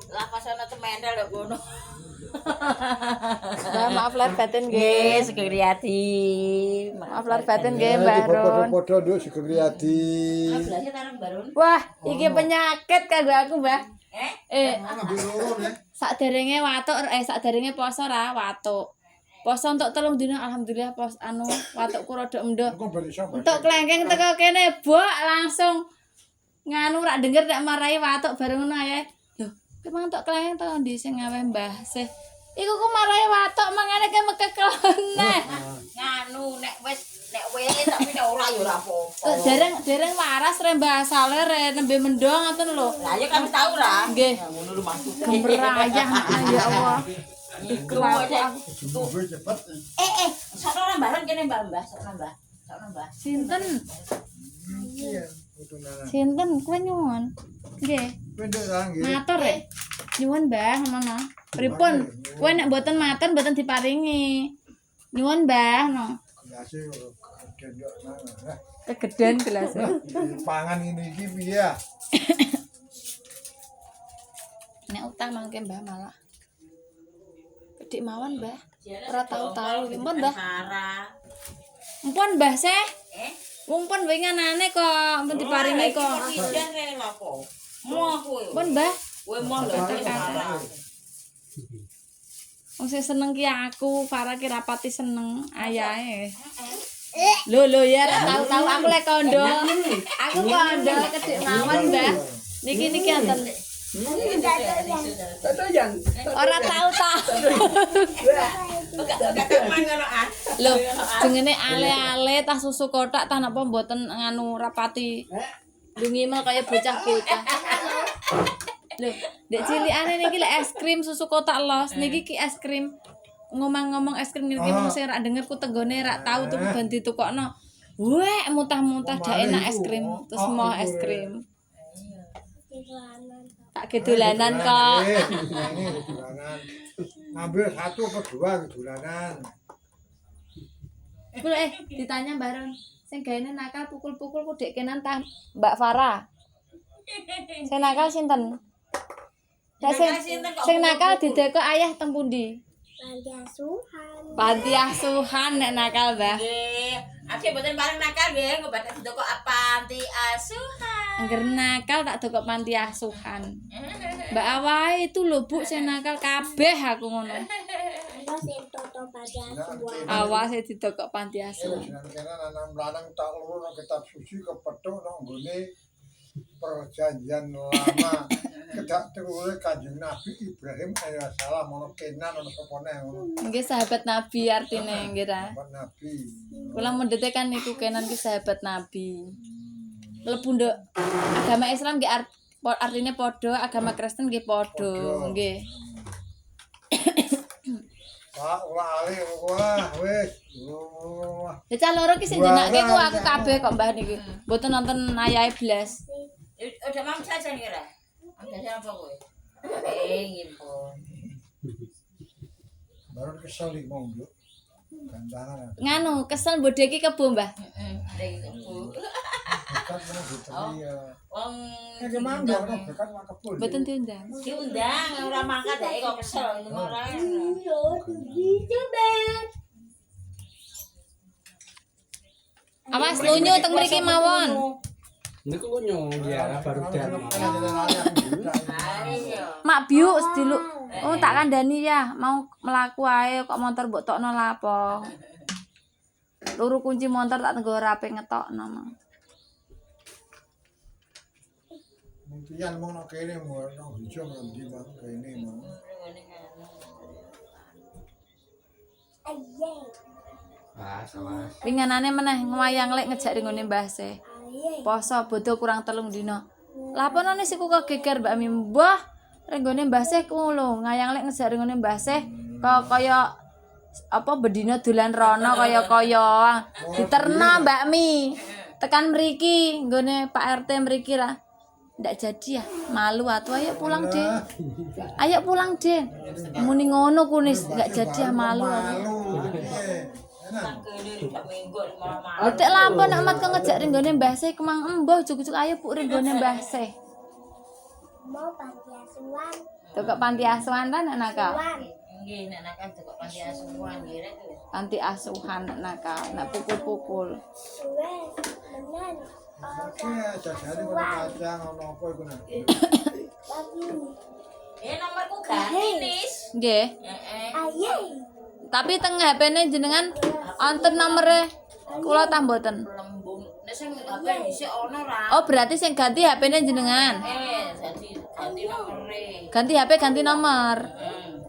Lah pas ana temendel lho ngono. Maaf lahir batin nggih. Sugeng Riyadi. Maaf lahir batin nggih Mbak Ron. Podo-podo nduk Sugeng Riyadi. Gelasnya tarung Barun. Wah, iki penyakit kanggo aku, Mbah. Ngambil loro nih. Sakderenge watuk sakderenge poso ra watuk. Poso untuk 3 dina alhamdulillah watukku rada endho. Kok balik sama? Entuk klengkeng teko kene, Bok, langsung nganu rak denger nek marahi watuk bareng ngono ae. Lho, ki mang entuk klengkeng teko ndi sing gawe Mbah sih. Iku ku marahi watuk mangane ke mekeklone. Nganu nek wis tapi nek ora ya ora apa-apa. Dereng waras re Mbah asale re nembe mendong ngoten lho. Lah ya kami tahu lah. Nggih. Ngono lu masuk. Gemberayah ya Allah. Iku aja. Gue cepet. Sono ora bareng kene Mbah, sono Mbah. Sono Mbah. Sinten? Iya, kudu nana. Sinten kowe nyuwun? Nggih. Pendek lah nggih. Matur rek. Nyuwun Mbah ngono. Pripun? Kowe nek mboten matur mboten diparingi. Nyuwun Mbah no. Gelasnya gendok nana. Kegeden gelas. Pangan ini iki piye? Nek utang mangke Mbah malah. Gedhe mawon Mbah. Ora tahu-tahu mpun Mbah. Mpun Mbah seh. Wong pun winganane kok mpun diparingi kok. Pindah kae lho apa? Moh kowe. Mpun Mbah. Kowe moh lho Sarah. Wong sing seneng ki aku, Farah ki rapati seneng ayahe. Lho ya ora tahu-tahu aku lek kondo. Aku kondo kedhik mawon Mbah. Niki enten. Ora tahu-tahu. Lho, jenenge ale-ale tah susu kotak tah napa mboten nganu rapati. Ndungimel kaya bocah-bocah. Lho, ndek cilikane niki lek es krim susu kotak los, niki ki es krim. Ngomong-ngomong es krim niki wong sing rak denger ku tenggone rak tau tuku ben ditukokno. Wek muntah-muntah dak enak es krim, terus mau es krim. Tak gedulanan kok. Ini gedulanan. Ngambil 1 apa 2 gedulanan. Iku ditanya Mbak Ron, sing gaene nakal pukul-pukul ku dek kenan tah Mbak Farah. Sing nakal sinten? Lah sing nakal didekok ayah teng pundi? Panti asuhan nek nakal, Mbah. Nggih. Aki mboten bareng nakal nggih, ngobaten didoko panti asuhan. Angger nakal tak dokok panti asuhan. Mbak Awai itu lho Bu sing nakal kabeh aku ngono. Awas e didokok panti asuhan. Jenengan anak lanang tak loro nang kitab suci kepethuk nang nggone perjanjian lama. Kedak terus Kanjeng Nabi Ibrahim alaihissalam ono Kenan ono sapa neh ngono. Nggih sahabat Nabi artine nggih ta. Nabi. Kula mendete kan niku Kenan ki sahabat Nabi. Mlebu nduk agama Islam nggih artine padha, agama Kristen nggih padha, nggih. Pak ora ale wah wis. Cecah loro ki sing jenake ku aku kabeh kok Mbah niki. Mboten nonton ayahe blas. Udah mam jajan kira. Jajan apa kowe? Ngimpun. Baru kesel iki mau nduk. Gandangan. Nganu, kesel bodhe iki kebo Mbah. Heeh. Kebo. Kan mau diteri ya. Wong Nek mangga ono bekan mak kebul. Mboten diundang. diundang ora mangkat dek kok kesel ora. Awas lunyu teng mriki mawon. Niku lunyu ya baru dan. Mak biuk sediluk. Oh tak kandhani ya, mau mlaku ae kok motor mbok tokno lapo. Loro kunci motor tak tenggo rape ngetokno. Mungkin mau nak kene mau nak hijau nanti bang kene mau. Sawas. Winganane meneh ngwayang lek ngejak ngene Mbah Se. Poso bodho kurang 3 dina. Laponane siku kegeger Mbak Mi. Mbah, renggone Mbah Se ku lho, ngayang lek ngejak ngene Mbah Se kok kaya apa bedina dolan rono kaya diterna Mbak Mi. Tekan mriki nggone Pak RT mriki ra. Ndak jadi ya, malu atuh ayo pulang deh. Ayo pulang deh. Muni ngono kunis enggak jadi ya malu aku. Otek lampun nek mat ngejak ringgone Mbah Se kemang embuh jujuk ayo puk ringgone Mbah Se. mau panti asuhan. Tukok panti asuhan ta nek nakal. Nggih, nek nakal kok panti asuhan nggih rek. Panti asuhan nek nakal, nek pukul-pukul. Wes, menen. Oke, jajane kono kacang ono apa iku nang. Lagi. Nomorku ganti nis. Nggih. Heeh. Aye. Tapi teng HP-ne jenengan wonten nomere kula ta mboten. Lembung. Nek sing HP dhisik ono ra. Oh, berarti sing ganti HP-ne jenengan. Jadi ganti nomere. Ganti HP, ganti nomor.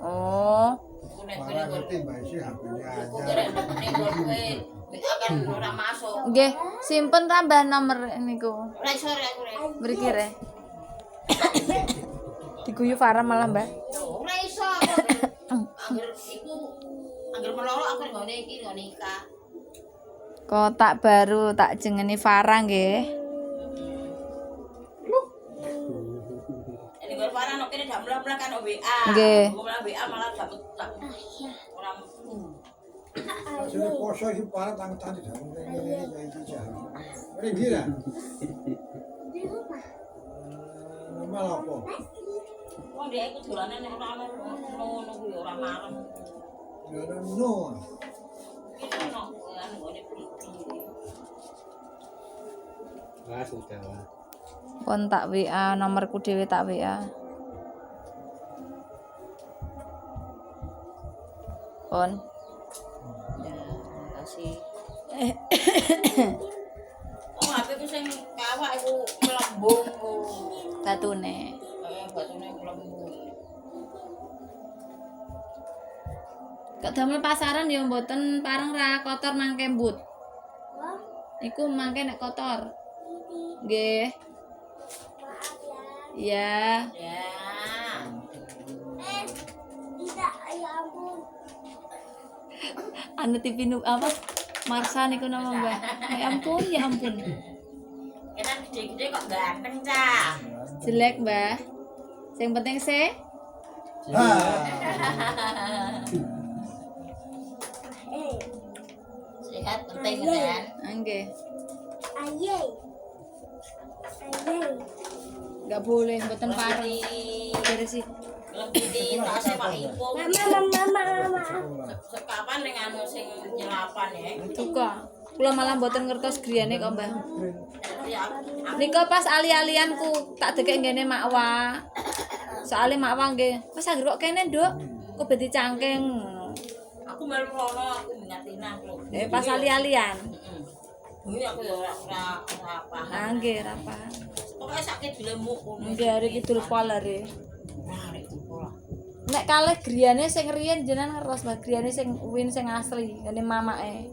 Oh. Ku nek Ora ngerti Mbak Isi HP-ne ku aja. kira ning kowe akan ora masuk. Nggih, simpen tambah nomor niku. Ora iso rek aku rek. Mriki re. Diguyu Farah malah, Mbak. Ora iso aku. Angger iku angger melolo aku nggone iki nggone Ika. Kotak baru tak jengeni Farah nggih. Ini gue parah nok kene dak mlah kan WA. Nggih. Gue malah WA malah dak ora metu. Sing poso iki parah tang-tang di dalam ngene iki jalan. Ora ngira. Di rumah. Malah apa? Wong dia iku dolane nek ora ngono kuwi ora marem. Ya ora no. Iki ono anu ngene priki. Wah, sudah lah. Pun tak WA, nomorku dhewe tak WA. Pun. Ya, makasih. Oh, HP ku sing kawak iku melembung ku. Batune. Batune melembung. Kok damel pasaran ya mboten pareng ra kotor nang kembut. Wah, Iku mangke nek kotor. ini. Nggih. Maaf ya. Ya. Ya. Tidak, ya ampun. Anu TV apa? Marsa niku nama Mbak. Ya ampun, ya ampun. Kita gede-gede kok ganteng, Cah. Jelek, Mbah. Sing penting se Sehat penting kan. nggih. Aye. Aye. Enggak boleh mboten pareng. Beresi. Lebih di tasnya Pak Ipo. Mama. Sekapan ning anu sing nyelapan ya. Duka. Kula malah mboten ngertos griyane kok, Mbah. Ya, Nika pas ali-alianku tak dekek ngene makwa. Soale makwa nggih, "Mas anggere kok kene, Nduk? Kok beti cangking?" aku melu rono aku mingatina aku. Pas ali-alian. Ini aku ya ora paham. Nah, nggih, ra paham. Pokoknya sakit di lemuk ngono. Nggih, hari kidul polare. Nah, rek pola. Nek kalih griyane sing riyen jenengan ngertos, Mbah, griyane sing win sing asli, ngene mamake.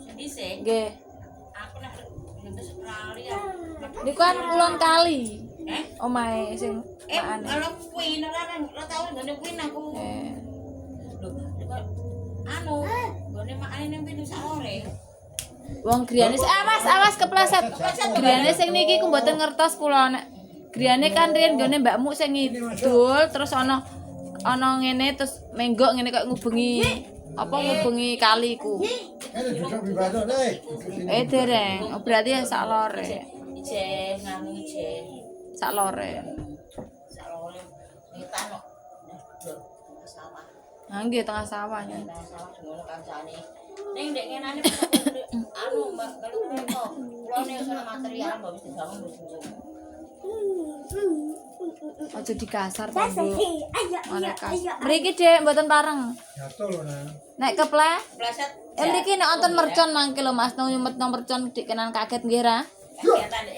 Sedih sih. Nggih. Aku nek ngerti sekali ya. Niku kan kulon kali. Eh? Omahe sing makane. Kalau kuwi ora tau ngene kuwi aku. Lho, kok anu, gone makane ning pintu salore. Wong griyane awas kepleset. Griyane sing niki ku mboten ngertos kula nek. Griyane kan riyen nggone mbakmu sing ngidul terus ana ngene terus menggok ngene kok ngubengi ngubengi kaliku. Kene duduk di batu deh. Dereng. Oh, berarti ya sak lore. Ije nganu ije. Sak lore. Salore ngetano. Sawah. Nah, nggih tengah sawahnya. Sawah ngono kancane. Ning ndek ngenane anu Mbak kalau kok kula nek sono material mbok wis dibangun wis njung. Aja dikasar Saya to, Bu. sedih. Ayo. Mriki Dek mboten pareng. Jatuh lho nang. Nek keple, Pleset. mriki nek wonten mercon mangke lho Mas nyumet nang mercon dik kenan kaget nggih ra. Kegiatan dek.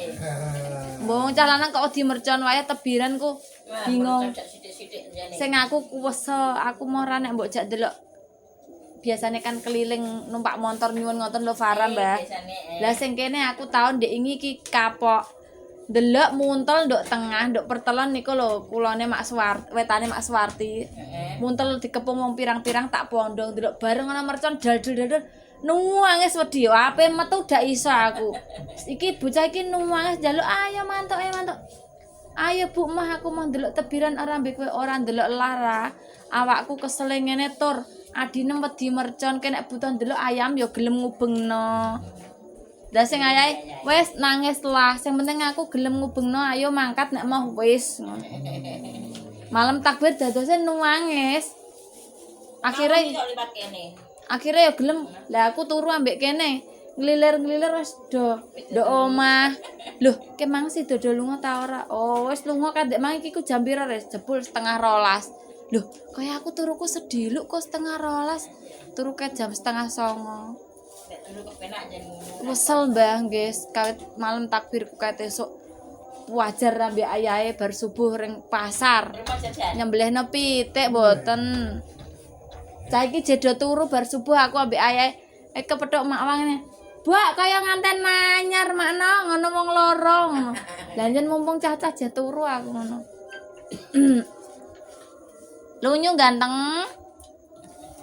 Mbong cah lanang kok wedi mercon wae tebiran ku bingung. Sithik-sithik jane. Sing aku kuwese, aku mau ra nek mbok jak delok. Biasanya kan keliling numpak motor nyuwun ngoten lho Farah, Mbah. Lah sing kene aku tau ndek iki kapok. Delok muntel nduk tengah, nduk pertelon niku lho kulone Mak Suwarti, wetane Mak Suwarti. Muntel dikepung wong pirang-pirang tak pondong delok bareng ana mercon dal-dal. Nuwangis wedi, ape metu dak iso aku. Iki bocah iki nuwangis njaluk ayo mantuk. Ayo Bu mah aku mau ndelok tebiran ora mbek kowe ora ndelok lara. Awakku kesel ngene tur. Adine wedi mercon kene butuh ndelok ayam ya gelem ngubengno. Lah sing ayahe wis nangis lah, sing penting aku gelem ngubengno ayo mangkat nek mau wis. Malam takbir dadose nangis. Akhirnya Iso lipat kene. ya gelem. Lah aku turu ambek kene. Nglilir-nglilir wis do omah. Loh, kemang sih dodo lunga ta ora? Oh, wis lunga kadek mang iki ku jam pira wis jebul 11:30. Loh, kaya aku turuku sediluk kok 11:30. Turu ke jam 8:30. Nek dulu kepenak jan ngono. Wesel Mbah, guys. Kawit malam takbir ku kate esuk wajar ambek ayahe bar subuh ring pasar. Rumah jajan. Nyembelihno pitik mboten. Saiki jedo turu bar subuh aku ambek ayahe kepethuk mak wangene. Mbak kaya nganten nanyar makno ngono wong loro ngono. Lah njen mumpung cah-cah je turu aku ngono. Lunyu ganteng.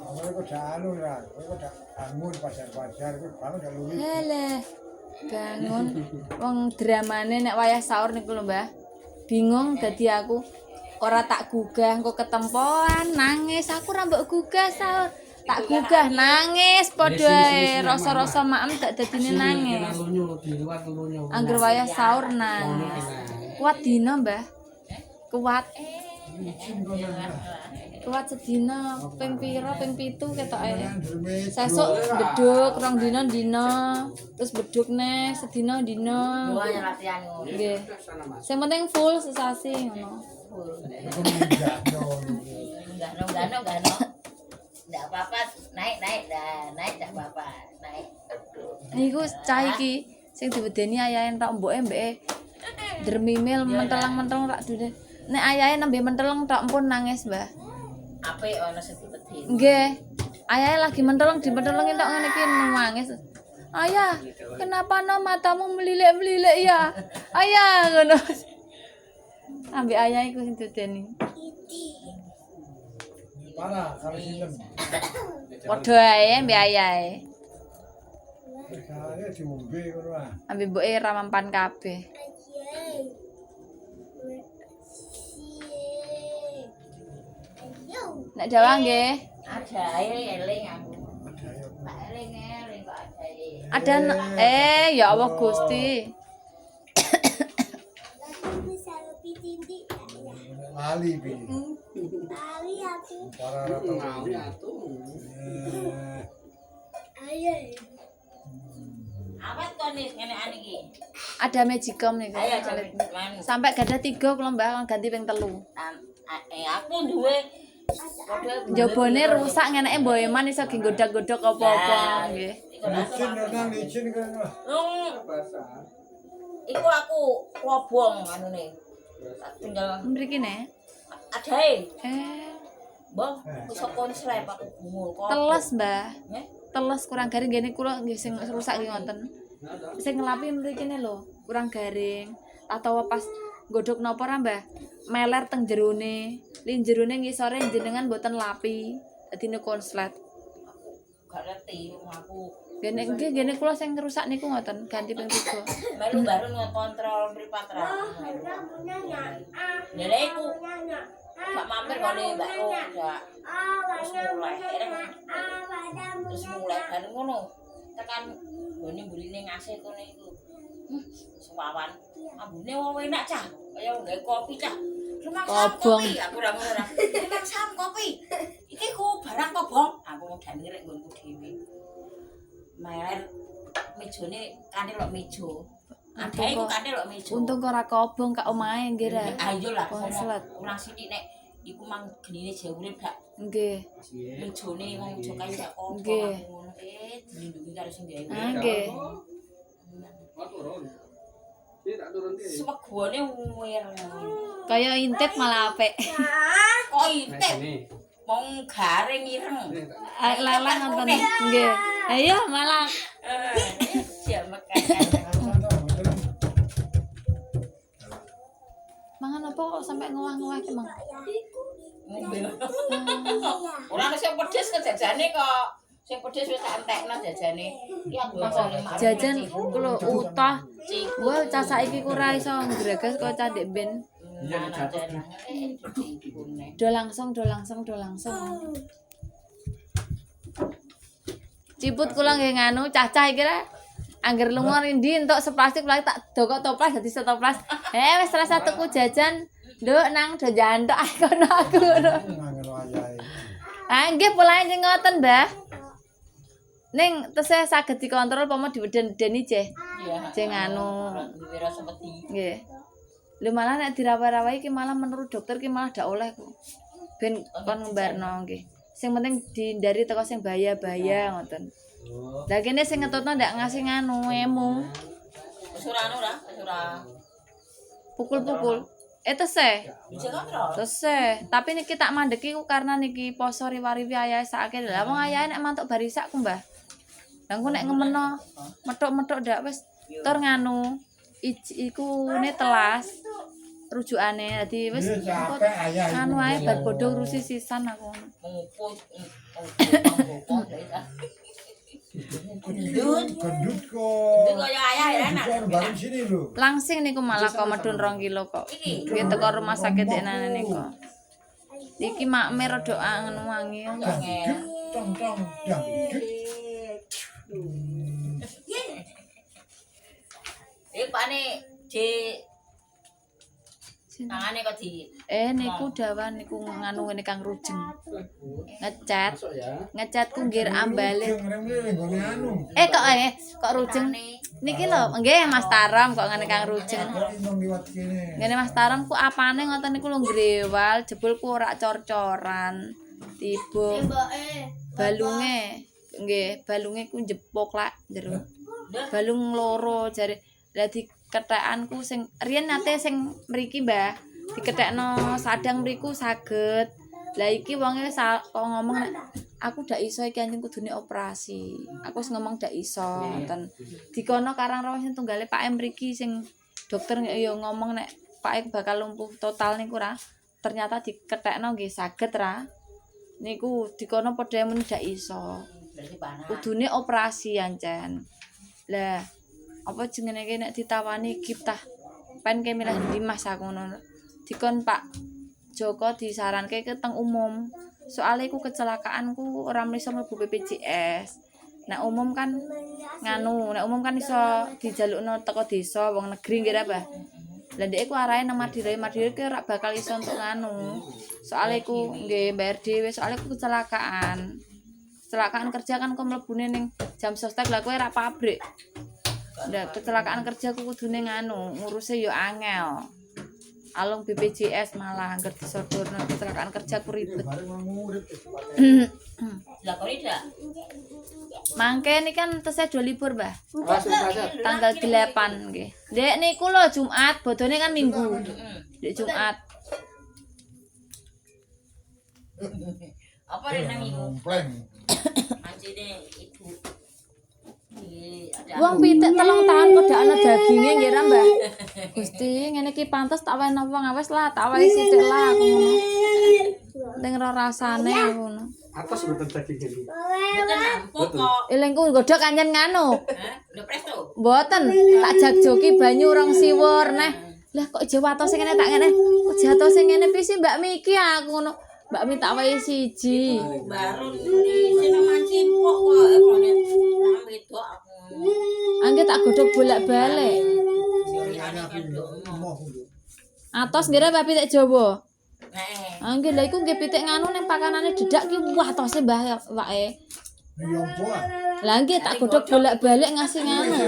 Kowe kok anu ra, kowe kok bangun pajar-pajar kowe bangun gak luwih. Halah. Bangun wong dramane nek wayah sahur niku lho, Mbah. Bingung dadi aku. Ora tak gugah engko ketempoan nangis aku ra mbok gugah sahur. Tak gugah nangis padha ae rasa-rasa maem tak dadine nangis. Di luar telunyo. Angger wayah sahur nangis. Kuat dina, Mbah. Kuat. Kuat sedina ping pira ping 7 ketok ae. Sesuk beduk rong dina terus beduk neh sedina dina. Gua yang latihan ngono. Nggih. Sing penting full sesasi ngono. Enggak no. Enggak apa-apa, naik dah, naik enggak apa-apa, naik. Niku cah iki sing diwedeni ayahe tok mboke mbeke dermimil mentelang-mentelang rak dune. Nek ayahe nembe menteleng tok pun nangis, Mbah. Apik ana sing dipedhi. Nggih. Ayahe lagi menteleng dimentelengi tok ngene iki nangis. Ayah, kenapa no matamu melilik-melilik ya? Ayah ngono. Ambek ayah iku sing dideni. Parah karo sinten. Padha ae ambek ayahe. Kaya diombe ngono ah. Ambek mboke ra mampan kabeh. Nek Jawa nggih. Ada eling aku. Tak eling kok ada. Ada ya Allah Gusti. Lali bi. Lali aku. Para rata. Awet kok nih ngene iki. Ada magicom niku. Ayo jalan. Sampai gada 3 kula Mbah ganti ping 3. Aku duwe Jabone rusak ngeneke Mbok Eman iso nggodak-godak apa-apa nggih. Licin nang licin kan. Iku aku wobong anune. Tinggal Mriki nek. adae. Mbah, Eh. iso konslet aku gumul kok. Teles, Mbah. Nggih. Teles kurang garing ngene kula nggih sing rusak nggih ngoten. Sing ngelapi mriki ne lho, kurang garing. Atawa pas nggodhog napa ra, Mbah? Meler teng jerone. Li jerone ngisore jenengan mboten lapi. Dadine konslet. Gak ngerti aku. Gene kula sing rusak niku ngoten, ganti ping 3. Melu baru ngontrol mripat ra. Lha iku gak mampir kene Mbak Oh, gak. Terus mulai kan ngono. Tekan gone mburine ngasih kene iku. Sewawan. Ambune wong enak cah. Kaya nggae kopi cah. Rumangsam kopi, aku ora ngono ora. Rumangsam kopi. Iki ku barang apa, Bong? Aku modal ngerek nggonku dhewe. Meler mejone kane lok meja. Adae iku kane lok meja. Untung kok ora kobong kak omahe nggih ra. Ayo lah Konslet. kurang sithik nek iku mang genine jawure gak Nggih. mejone wong meja kae gak apa Nggih. ngono dilindungi karo sing gawe. Ah nggih. Swegone uwir. Kaya intip malah apik. Kok intip wong garing ireng. Lelang ngoten. Nggih. Ayo malah Jamek kan. mangan apa kok sampai ngowah-ngowah ki, Mang? Ora sing pedes kejajane kok. Sing pedes wis tak entekno jajane. Iki aku masak Jajan kula utah. Wah, cah saiki ku ora iso ngreges kok cah ndek ben. Do langsung. Ciput kula nggih nganu cah-cah iki ra angger lunga rindi entuk seplastik tak dokok toplas dadi setoplas. Wis rasa tuku jajan, nduk nang do jantok kono aku. Nganggo ayahe. Ah nggih polahe sing ngoten, Mbah. Ning tesih saged dikontrol pomo diweden-wedeni jeh. Iya. Jeng anu. Duwe rasa wedi. Nggih. Lho malah nek dirawai-rawai ki malah menurut dokter ki malah ndak oleh kok. Ben kon ngembarno nggih. Sing penting dihindari teko sing bahaya-bahaya ngoten. Lah kene sing ngetutno ndak ngasih nganu emu. Wis ora anu ora, wis ora. Pukul-pukul. Tesih. Bisa kontrol. Tesih. Tapi niki tak mandeki ku karena niki poso riwa-riwi ayahe sakake. Lah wong ayahe nek mantuk barisak ku, Mbah. Lah ku nek ngemeno metok-metok ndak wis tur nganu iku ne telas rujukane dadi wis Capek ayah. anu ae bar bodho urusi sisan aku. Menguput. Gendut kok. Itu kaya ayah ya enak. Kan baru sini lho. Langsing niku malah kok medun 2 kilo kok. Iki teko rumah sakit enane niku. Iki makme rada anu wangi. Tong tong dangdut. Pakne di tangane kok di Niku dawan niku nganu ngene Kang Rujeng. Ngecat. Masuk ya. Ngecatku nggih ambale. Rene nggone anu. Kok Rujeng. Niki lho, nggih Mas Taram kok ngene Kang Rujeng. Kok indong liwat kene. Ngene Mas Taram ku apane ngoten niku lho grewal, jebul ku ora cor-coran. Tiba balunge. Nggih, balunge ku jepok lak jero. Balung loro jare. Lah diketekanku sing riyen nate sing mriki Mbah, diketekno sadang mriku saged. Lah iki wonge kok ngomong nek aku ndak iso iki anjing kudune operasi. Aku wis ngomong ndak iso ngoten. Dikono Karang Rawuh sing tunggale Pak mriki sing dokter yo ngomong nek Pak bakal lumpuh total niku ra. Ternyata diketekno nggih saged ra. Niku dikono padha men ndak iso. Kudune operasi ancen. Lah apa jenenge iki nek ditawani giptah pen ke milih ndi Mas aku ngono. Dikon Pak Joko disaranke ke teng umum. Soale iku kecelakaanku ora iso mlebu BPJS. Nek umum kan nganu, nek umum kan iso dijalukno teko desa wong negeri nggih ra, Mbah. Lah ndek iku arahe nang Madura ki ora bakal iso untuk nganu. Soale iku nggih bayar dhewe, soale iku kecelakaan. Kecelakaan kerja kan kok mlebune ning jam sostek lah kowe ra pabrik. Ndak kecelakaan kerja ku kudune nganu, nguruse yo angel. Alung BPJS malah angger disodorno kecelakaan kerja ku ribet. Lah kok ndak? Mangke ini kan tesih do libur, Mbah. Masuk. Tanggal 8 nggih. Ndek niku lho Jumat, bodone kan Minggu. Ndek Jumat. Apa rene iku? Komplain. Anjine ibu. Wong pitik 3 tahun kok ndak ana daginge nggih ra, Mbah. Gusti, ngene iki pantes tak wena wong awes lah, tak wae sithik lah aku ngono. Ning ora rasane aku ngono. Atas mboten daging iki. Mboten nampuk kok. Elingku godhok kanjen nganu. Lho presto. Mboten, tak jagjoki banyu rong siwur neh. Lah kok jawato sing ngene tak ngene. Kok jato sing ngene piye sih Mbak Miki aku ngono. Mbak Mi tak wae siji. Baru ini sing mancipok kok ekone. Nang wedok aku. Angge tak godhog bolak-balik. Atos ngira Mbak Pitik Jawa. Angge lha iku nggih pitik nganu ning pakanane dedak ki wah tose Mbah wae. Ya buah. Lah nggih tak godhog bolak-balik ngasih nganu.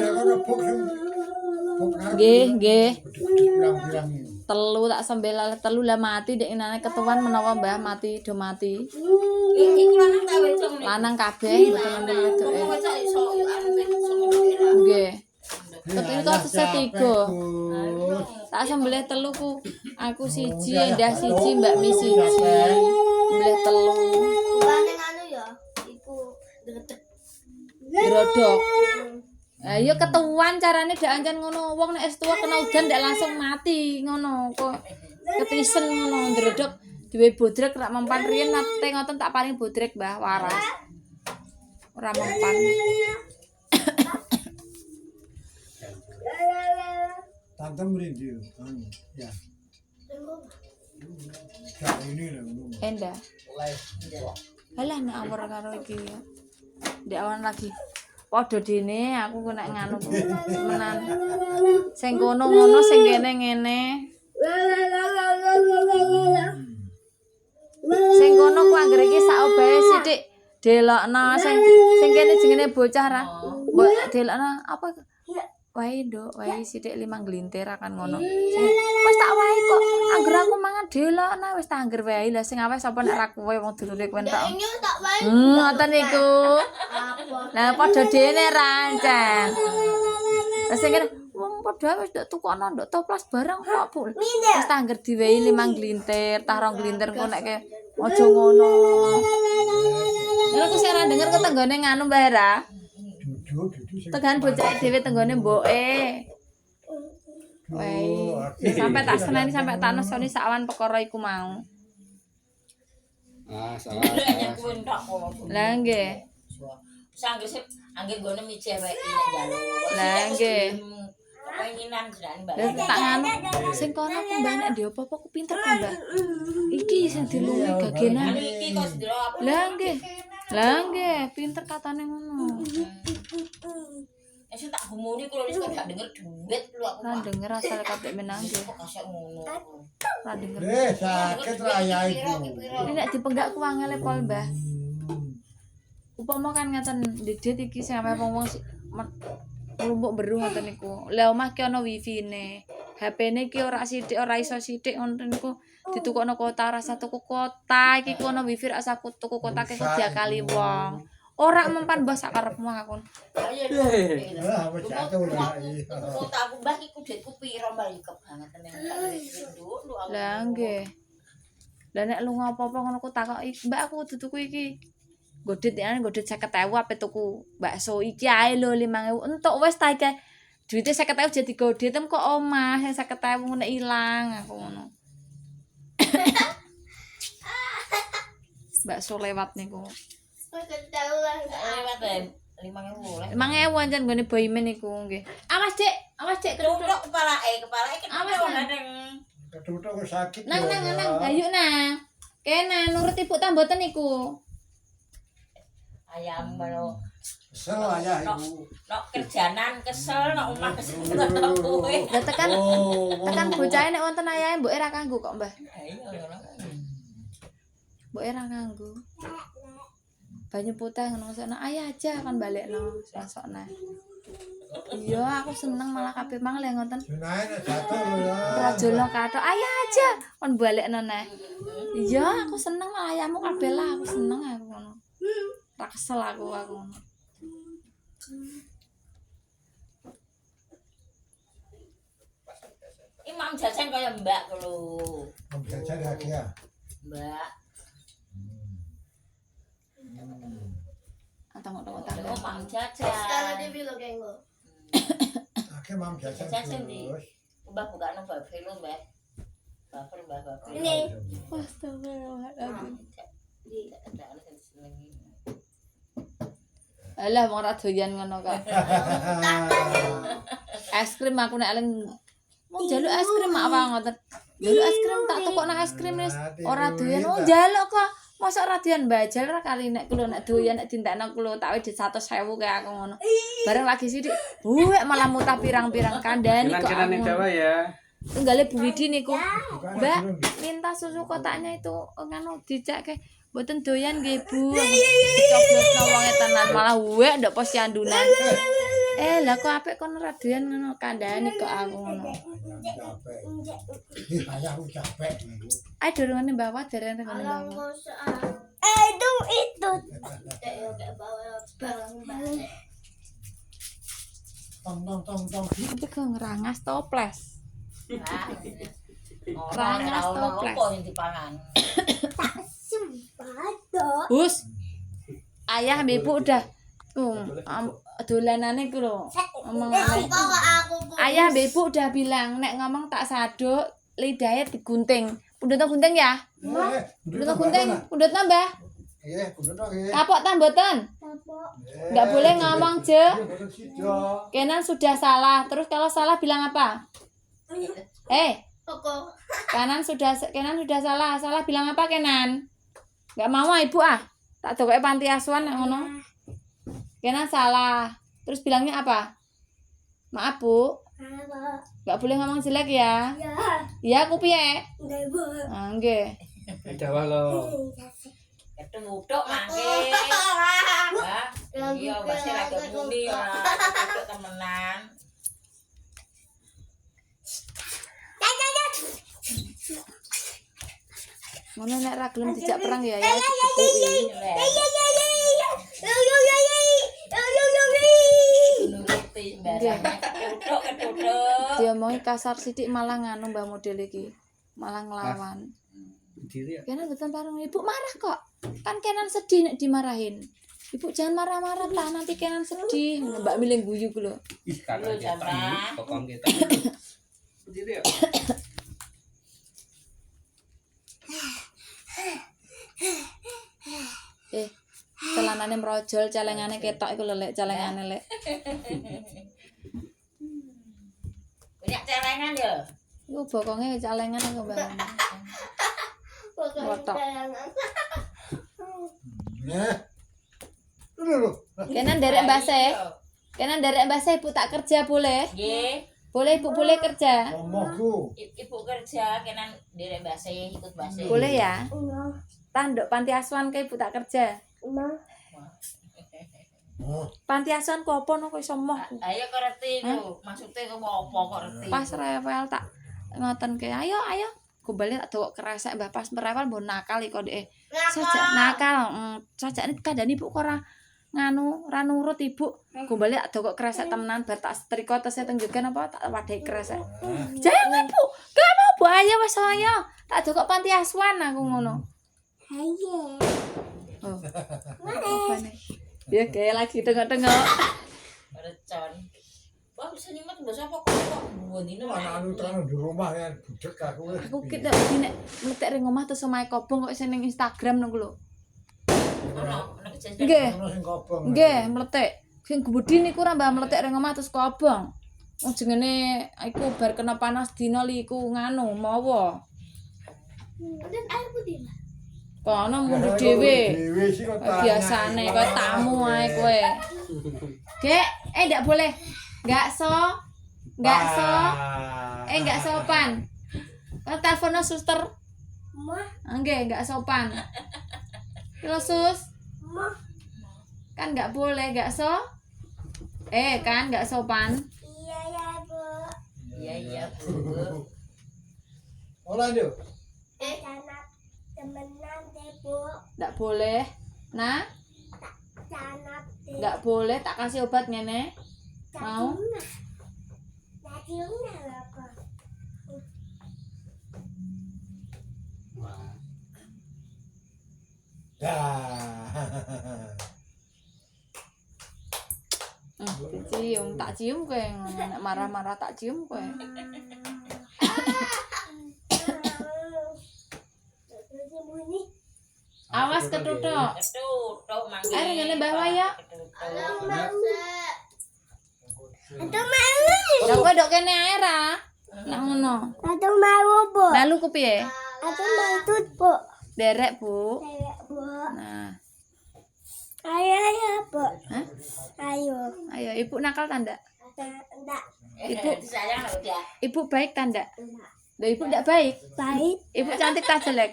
Nggih, Nggih. Bilang-bilang ini. Telu tak sembel telu lah mati dek inane ketuan menawa Mbah mati do mati. Iku lanang ta wedok nih. Lanang kabeh mboten nonton wedoke. Wedok iso anu iso ngene. Nggih. Ketika tesih 3. Tak sembelih telu ku. Aku siji, Endah siji, Mbak Mi siji. Sembelih telu. Bukannya anu ya, iku deket. Grodok. Ayo ketuan carane ndak ancen ngono. Wong nek wis tuwa kena udan ndak langsung mati ngono. Kok ketisen ngono ndredok duwe bodrek rak mempan riyen nate ngoten tak paring bodrek Mbah waras. Ora mempan. Tante merinding. Ya. Ya ini lah. Endah. Halah nek awor karo iki ya. Ndek awan lagi. Padha dene aku ku nek nganu menan. Sing kono ngono sing kene ngene. Sing kono ku anggere iki sak obahe sithik delokno sing kene jenenge bocah ra. Mbok delokno apa wae nduk, wae sithik 5 glintir akan ngono. Wis tak wae kok angger aku mangan delokno wis tak angger wae. Lah sing aweh sapa nek ra kowe wong dulure kowe entuk. Ini tak baik. Ngoten niku. Lah padha dene rancen. Lah sing kene wong padha wis nduk tukono nduk toplas barang kok Bu. Wis tak angger diwehi 5 glintir, tah 2 glintir kok nek aja ngono. Nek aku sing ora denger kok tenggone nganu Mbah Hera. Dudu Tegan bocah dhewe tenggone mboke. Wei, sampai tak seneni sampai tak nesoni sawan perkara iku mau. Salah. Hanya kowe entok kok. Lah nggih. Sanggih sip angge gone mijeh wae nek njaluk. Lah nggih. Kepenginan jenenge Mbak. Lah tak nganu sing kono aku mbah nek ndek apa-apa ku pinter kok Mbah. Iki sing dilungi gagenan. Anu iki kok sedelo apa? Lah nggih. Lah nggih, pinter katane ngono. Sing tak gumuni kula wis gak denger duit lu aku. Ora denger asal kabeh menang nggih. Kok kasek ngono. Ora denger. sakit raya iku. Ini nek dipenggak ku angele pol Mbah. Upama kan ngaten Didit iki sing ame wong nglumpuk beru ngoten niku. Lah omah ki ana wifi-ne. HP-ne ki ora sithik ora iso sithik ngoten niku. Ditukokno kota ora usah tuku kota. Iki ku ana wifi ora usah tuku kota ke diakali wong. Ora mempan mbah sak karepmu aku. Ayo. Lah wis jatuh lah. Kok aku mbah iku duitku piro mbah iki banget ning nduk aku. Lah nggih. Lah nek lunga apa-apa ngono ku takoki, "Mbak aku kudu tuku iki." Godit ane godit 50.000 ape tuku bakso iki ae lho 5.000. Entuk wis ta iki. Duite 50.000 jadi godit kok omah sing 50.000 nek ilang aku ngono. Bakso lewat niku. Ketahuan. Lewat 5.000. 5.000 ancen nggone boymen niku nggih. Awas Dik, Tutuk kepalake Awas, Nang. Ketutuk sakit. Nang, ayo nang. Kene nurut ibu ta mboten niku. Ayam lo. Kesel aja ibu. Nok kerjanan kesel, nok omah kesel kowe. Lah tekan bocahe nek wonten ayahe mboke ra kanggo kok, Mbah. Mboke ra kanggo. Banyu putih ngono sono ayah aja kan balekno sosokne. Iya, aku seneng malah kabeh mang le ngoten. Junae nek jatuh lho ya. Prajono kathok ayah aja kon balekno neh. Iya, aku seneng malah ayahmu kabeh lah, aku seneng aku ngono. Ra kesel aku ngono. Imam jajan kaya Mbak lho. Jajan lagi ya. Mbak. Tengok-tengok Oh, Mam Sekarang jajan. dia bilang kayak gue. Oke, mam jajan Jajan di. terus. Mbak bukane babe lho, Mbak. Baper Mbak. Ini. Astagfirullahaladzim. Di kendaan sing senengi. Alah wong ra doyan ngono kok. Es krim aku nek eling mau njaluk es krim apa ngoten. Njaluk es krim tak tukokno es krim wis ora doyan. Oh njaluk kok. Mosok ra doyan bajal ra kali nek kulo nek doyan nek dintekno kulo tak wis 100.000 kayak aku ngono. Bareng lagi sithik. Buwek malah mutah pirang-pirang kandhani kok. Kenan Jawa ya. Tunggale Bu Widi niku. Bukan Mbak, dulu. minta susu kotaknya itu nganu dicekke. Mboten doyan nggih, Bu. Coblosno wonge tenan malah wek ndok pos yandunan. Lah kok apik kon ora doyan ngono kandhani kok aku ngono. Capek. Ih, ayahku capek. Ae dorongane bawa dereng ngene bawa. Itu. Kayak bawa barang-barang. Tong. Iki kok ngrangas toples. Nah. Rangas toples. Apa yang dipangan? Bus. Ayah mbek Ibu udah dolanane ku lho. Omongane. Ayah mbek Ibu udah bilang nek ngomong tak saduk lidahe digunting. Pundhut gunting ya? Pundhut gunting, pundhut nambah. Iya, kudu nggih. Kapok ta mboten? Enggak boleh ngomong, Je. Kenan sudah salah. Terus kalau salah bilang apa? Koko. Kenan sudah salah. Salah bilang apa Kenan? Enggak mau Ibu ah. Tak dokoke panti asuhan nek ngono. Kenan salah. Terus bilangnya apa? Maaf, Bu. Apa? Enggak boleh ngomong jelek ya. Ya. Iya, aku piye? Enggak boleh. Ah, nggih. Jawa lo. Ketemu tok mangke. Hah? Iya, masih lagi muni ora tok temenan. Ngono nek ra gelem dijak perang ya ya digepuki. Nuruti sembarangan. Ketutuk. Diomongi kasar sithik malah nganu Mbah model iki. Malah nglawan. Diri ya. Kenan betul bareng Ibu marah kok. Kan Kenan sedih nek dimarahin. Ibu jangan marah-marah ta nanti Kenan sedih. Mbak Milih guyu ku lho. Ih, kata Lu Jamrah. Pokoknya kita. Diri ya. Celanane mrojol, celengane ketok iku lho lek celengane lek. Banyak celengan ya. Iku bokonge celengan iku Mbak. Wotok. Nah. Lho. Kenan derek mbase. Kenan derek mbase Ibu tak kerja boleh? Nggih. Boleh Ibu boleh kerja? Ngomongku. Ibu kerja kenan direk base ikut base. Boleh ya? Tanduk panti asuhan ke Ibu tak kerja. Oh, Panti asuhan ku apa no kok iso moh. Ayo ngerti ku, maksude ku apa kok ngerti. Pas rewel tak ngoten ke. Ayo ayo. Ku bali tak dewek kresek Mbah pas merewel mbok nakal iki kok dhek. Sajak nakal. Sajak kandhane Ibu kok ora nganu ra nurut Ibu. Ku bali tak dewek kresek temenan bar tak setrika tese teng jogan apa tak wadehi kresek. Jangan Bu. Gak mau Bu ayo wis ayo. Tak dewek panti asuhan aku ngono. Ayo. Oh. Apa nih? Ya kayak lagi tengok-tengok. Recon. Wah bisa nyimat mbok sapa kok buwene anak anu terang di rumah ya budek aku. Aku kita nek mletek ring omah terus omahe kobong kok sing ning Instagram niku lho. ono kejadian. Nggih. Ono sing kobong. Nggih, mletek. Sing gebudi niku ora mbah mletek ring omah terus kobong. Wong jenenge iku bar kena panas dina iku nganu mawa. Dan air putih. Kono mundur dhewe. Dhewe sih kok tanya. Biasane kok tamu ae kowe. Gek, ndak boleh. Nggak so. Nggak sopan. Kalau teleponnya suster. Ma, Nggih, nggak sopan. Kalau sus, ma. kan nggak boleh, nggak so. Kan nggak sopan. Iya ya, Bu. Iya Bu. Olah yo. Anak temenan deh, Bu. Nggak boleh. Nah, Anak deh. nggak boleh tak kasih obat ngene. Mau? Dagingnya apa? Dicium, tak cium kowe ngono. Nek marah-marah tak cium kowe. Awas ketutuk. Ketutuk mangke. Ayo ngene Mbah Waya. Atau mau? Lah kowe ndok kene ae ra. Nak ngono. Atau mau, Bu? Lalu ku piye? Atau mau tut, Bu? Derek, Bu. Kayak, Bu. Nah, Ayo ya, Bu. hah? Ayo. Ayo Ibu nakal tanda. Enggak. Ibu. Sayang udah. Ibu baik tanda. Enggak. Lah Ibu ndak baik. Baik. Ibu cantik tak jelek?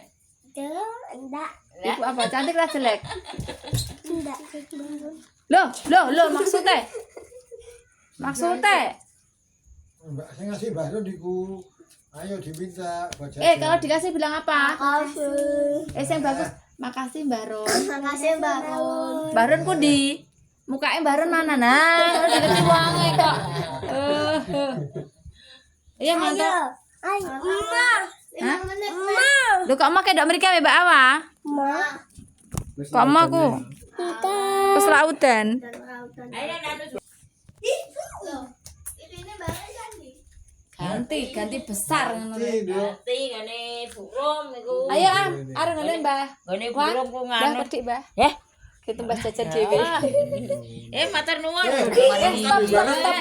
Tuh, enggak. Ibu apa? Cantik tak jelek? Enggak. Loh, maksudnya? Maksudnya? Mbak sing ngasih baru diku. Ayo diminta baca. Kalau dikasih bilang apa? Makasih. Yang bagus. Makasih Mbak Ron. Makasih, Mbak Ron. Mbak Ron ku di mukanya Mbak Ron mana? Nah, dikasih uangnya kok. Iya mantap. Ayo. Ma. Hah? Ma. Lu kok mau kayak mereka Mbak Awa? Ma. Kok mau aku? Kita. Terus lautan. Ayo nanu Ini barang Ganti besar ngono lho. ganti ngene burung niku. Ayo arep ngene Mbah. Ngene Wah, burung ku Mbah nganu. pedik Mbah. Heh. Kita Mbah jajan dhewe. Matur nuwun. Stop.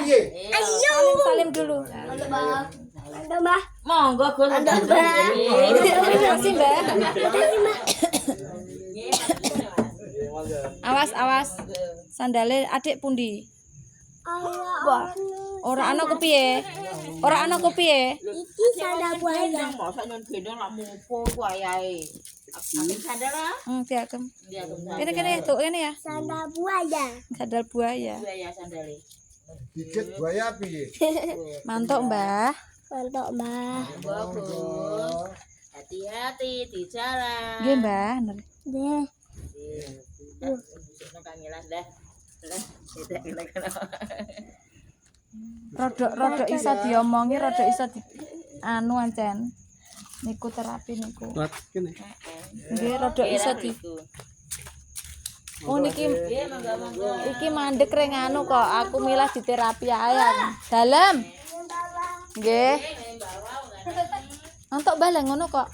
Piye? Salim dulu. Ada, Mbak. Ada, Mbak. Monggo Gus. Ada, Mbak. Terima kasih Mbah. Ada, Mbak. Nggih. Awas. Sandale adik pundi? Wah. Ora ana kepiye? Iki sandal buaya. Mosok nyon gendong lak mupo ku ayahe. Ambil sandal lah. Diagem. Dia Kene tuh kene ya. Sandal buaya. Sandal buaya. Buaya sandale. Dikit buaya piye? Mantuk, Mbah. Bagus. Hati-hati di jalan. Nggih, Mbah. Nggih. Kangelan dah. Rodok iso diomongi, rodok iso di anu ancen. Niku terapi niku. Kuat kene. Nggih, rodok iso di. Oh niki iki mandek reng anu kok. Aku milah di terapi ae. Dalem. Nggih. Entuk Mbah lah ngono kok.